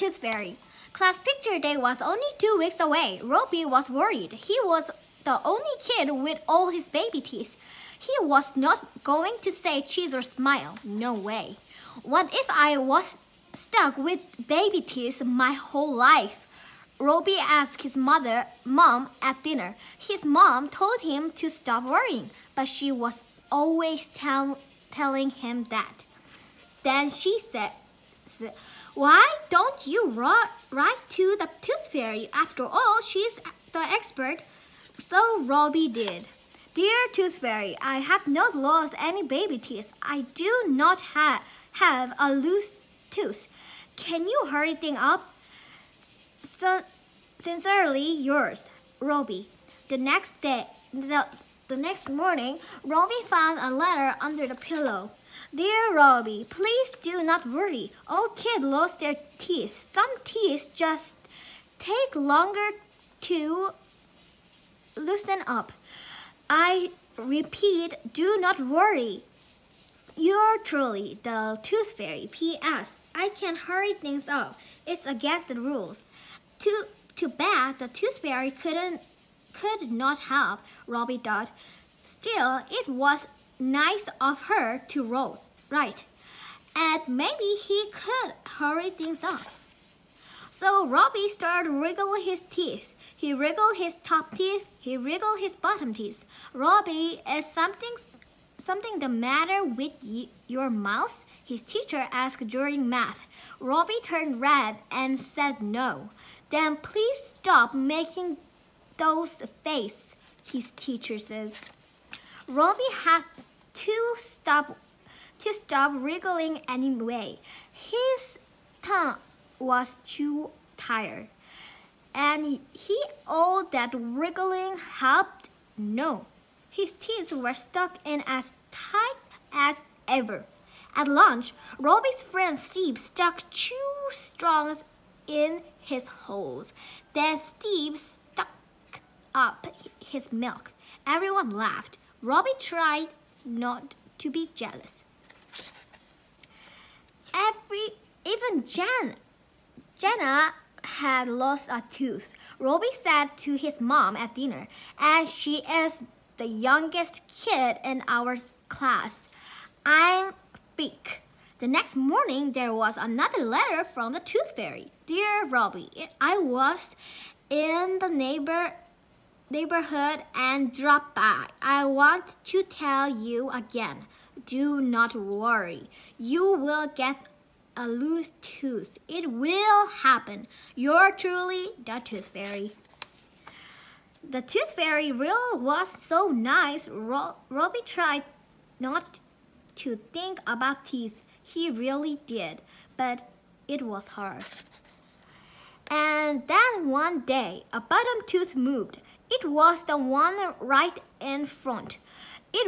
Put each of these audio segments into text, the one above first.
Tooth Fairy. Class picture day was only 2 weeks away. Robbie was worried. He was the only kid with all his baby teeth. He was not going to say cheese or smile. No way. What if I was stuck with baby teeth my whole life? Robbie asked his mom at dinner. His mom told him to stop worrying, but she was always telling him that. Then she said, "Why don't you write to the Tooth Fairy? After all, she's the expert." So Robbie did. "Dear Tooth Fairy, I have not lost any baby teeth. I do not have a loose tooth. Can you hurry things up? Sincerely yours, Robbie." The next morning, Robbie found a letter under the pillow. "Dear Robbie, please do not worry. All kids lost their teeth. Some teeth just take longer to loosen up. I repeat, do not worry. Yours truly, the Tooth Fairy. P.S. I can hurry things up. It's against the rules." Too bad the Tooth Fairy could not help, Robbie thought. Still, it was nice of her to write, and maybe he could hurry things up. So Robbie started wriggling his teeth. He wriggled his top teeth. He wriggled his bottom teeth. "Robbie, is something the matter with your mouth?" his teacher asked during math. Robbie turned red and said no. "Then please stop making those faces," his teacher says. Robbie had to stop wriggling anyway. His tongue was too tired. And all that wriggling helped? No. His teeth were stuck in as tight as ever. At lunch, Robbie's friend Steve stuck 2 straws in his holes. Then Steve stuck up his milk. Everyone laughed. Robbie tried not to be jealous. Even Jenna had lost a tooth. Robbie said to his mom at dinner, "And she is the youngest kid in our class. I'm freak." The next morning, there was another letter from the Tooth Fairy. "Dear Robbie, I was in the neighborhood and dropped by. I want to tell you again. Do not worry. You will get a loose tooth. It will happen. Yours truly, the Tooth Fairy." The Tooth Fairy really was so nice. Robbie tried not to think about teeth. He really did, but it was hard. And then one day, a bottom tooth moved. It was the one right in front. It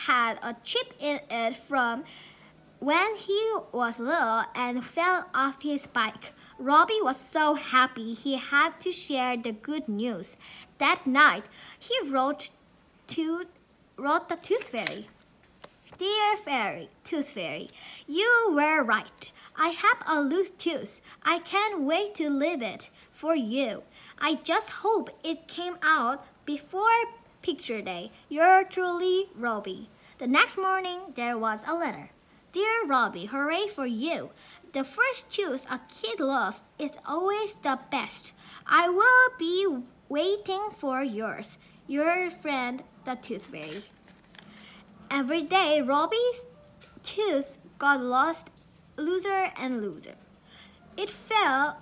had a chip in it from when he was little and fell off his bike. Robbie was so happy he had to share the good news. That night, he wrote the Tooth Fairy. "Dear Tooth Fairy, you were right. I have a loose tooth. I can't wait to leave it for you. I just hope it came out before picture day. Yours truly, Robbie." The next morning, there was a letter. "Dear Robbie, hooray for you. The first tooth a kid lost is always the best. I will be waiting for yours. Your friend, the Tooth Fairy." Every day, Robbie's tooth got lost, looser and looser. It felt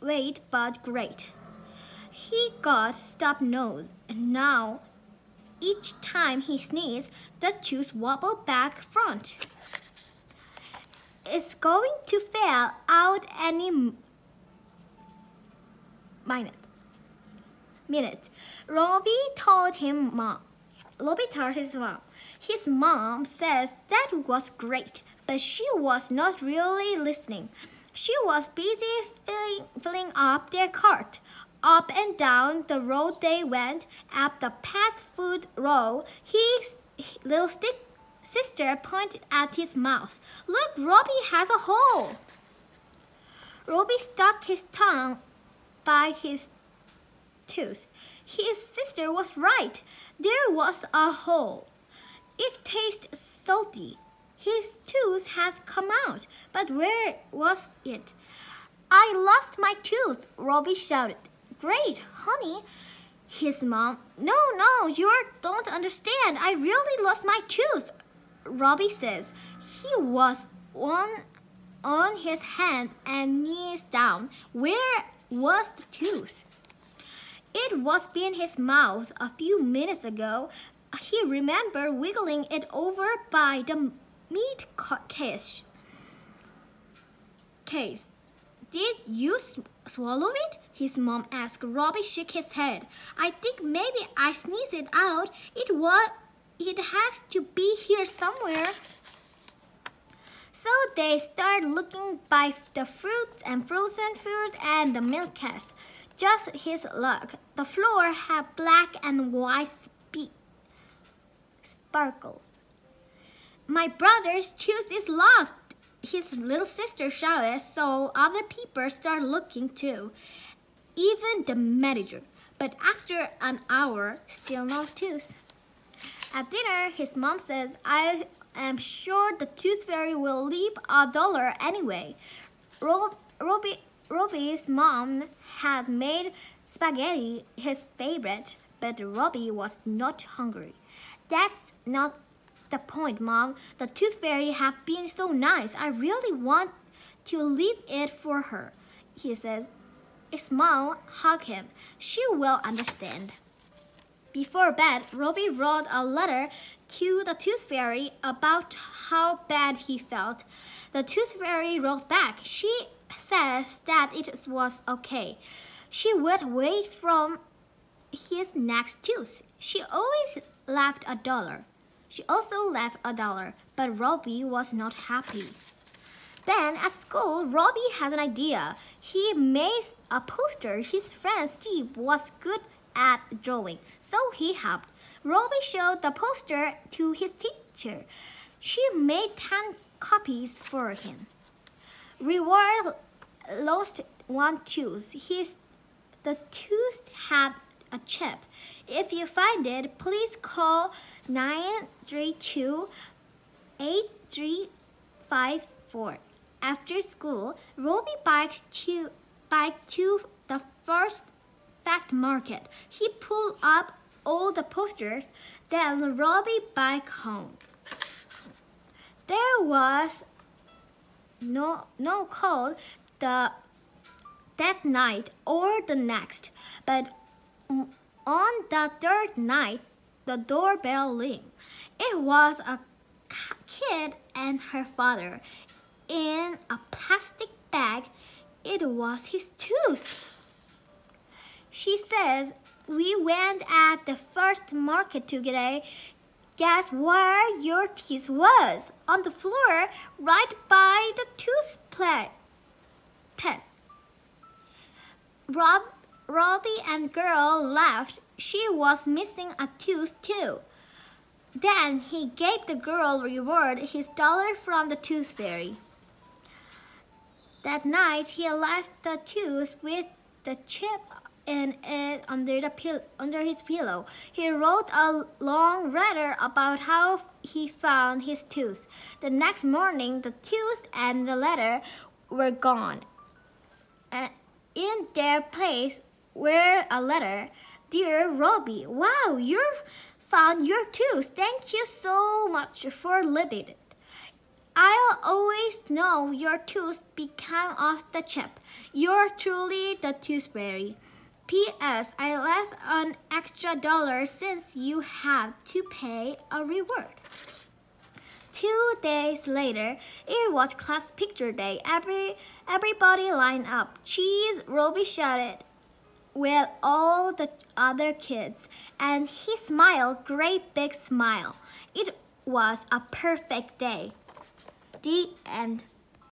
weight but great. He got stub nose, and now each time he sneezed, the tooth wobbled back front. "It's going to fall out any minute," Robbie told his mom. His mom says that was great, but she was not really listening. She was busy filling up their cart. Up and down the road they went. At the pet food row, his little sister pointed at his mouth. Look, Robbie has a hole. Robbie stuck his tongue by his tooth. His sister was right. There was a hole. It tasted salty. His tooth had come out, but where was it? I lost my tooth, Robbie shouted. Great, honey. His mom, no, you don't understand. I really lost my tooth, Robbie says. He was on his hand and knees down. Where was the tooth? It was in his mouth a few minutes ago. He remembered wiggling it over by the meat case. Did you swallow it? His mom asked. Robbie shook his head. I think maybe I sneezed it out. It has to be here somewhere. So they started looking by the fruits and frozen food and the milk case. Just his luck. The floor had black and white sparkles. My brother's tooth is lost, his little sister shouted, so other people started looking too. Even the manager. But after an hour, still no tooth. At dinner, his mom says, I am sure the tooth fairy will leave $1 anyway. Robbie's mom had made spaghetti his favorite, but Robbie was not hungry. That's not the point, Mom. The tooth fairy had been so nice. I really want to leave it for her, he says. Ismail hugged him. She will understand. Before bed, Robbie wrote a letter to the tooth fairy about how bad he felt. The tooth fairy wrote back. She says that it was okay. She would wait from his next tooth. She always left $1. She also left $1, but Robbie was not happy. Then at school, Robbie had an idea. He made a poster. His friend Steve was good at drawing, so he helped. Robbie showed the poster to his teacher. She made 10 copies for him. Reward lost one tooth. The tooth had a chip. If you find it, please call 932-8354. After school, Robbie biked to the first fast market. He pulled up all the posters, then Robbie biked home. There was no call that night or the next, but on the third night, the doorbell rang. It was a kid and her father. In a plastic bag, it was his tooth. She says, we went at the first market today. Guess where your teeth was? On the floor, right by the toothpaste. Robbie and girl laughed. She was missing a tooth too. Then he gave the girl reward his $1 from the tooth fairy. That night he left the tooth with the chip in it under his pillow. He wrote a long letter about how he found his tooth. The next morning, the tooth and the letter were gone. In their place were a letter. Dear Robbie, wow, you found your tooth. Thank you so much for leaving it. I'll always know your tooth became off the chip. You're truly the tooth fairy. P.S. I left an extra $1 since you had to pay a reward. 2 days later, it was class picture day. Everybody lined up. Cheese, Robbie shouted with all the other kids, and he smiled, great big smile. It was a perfect day. The end.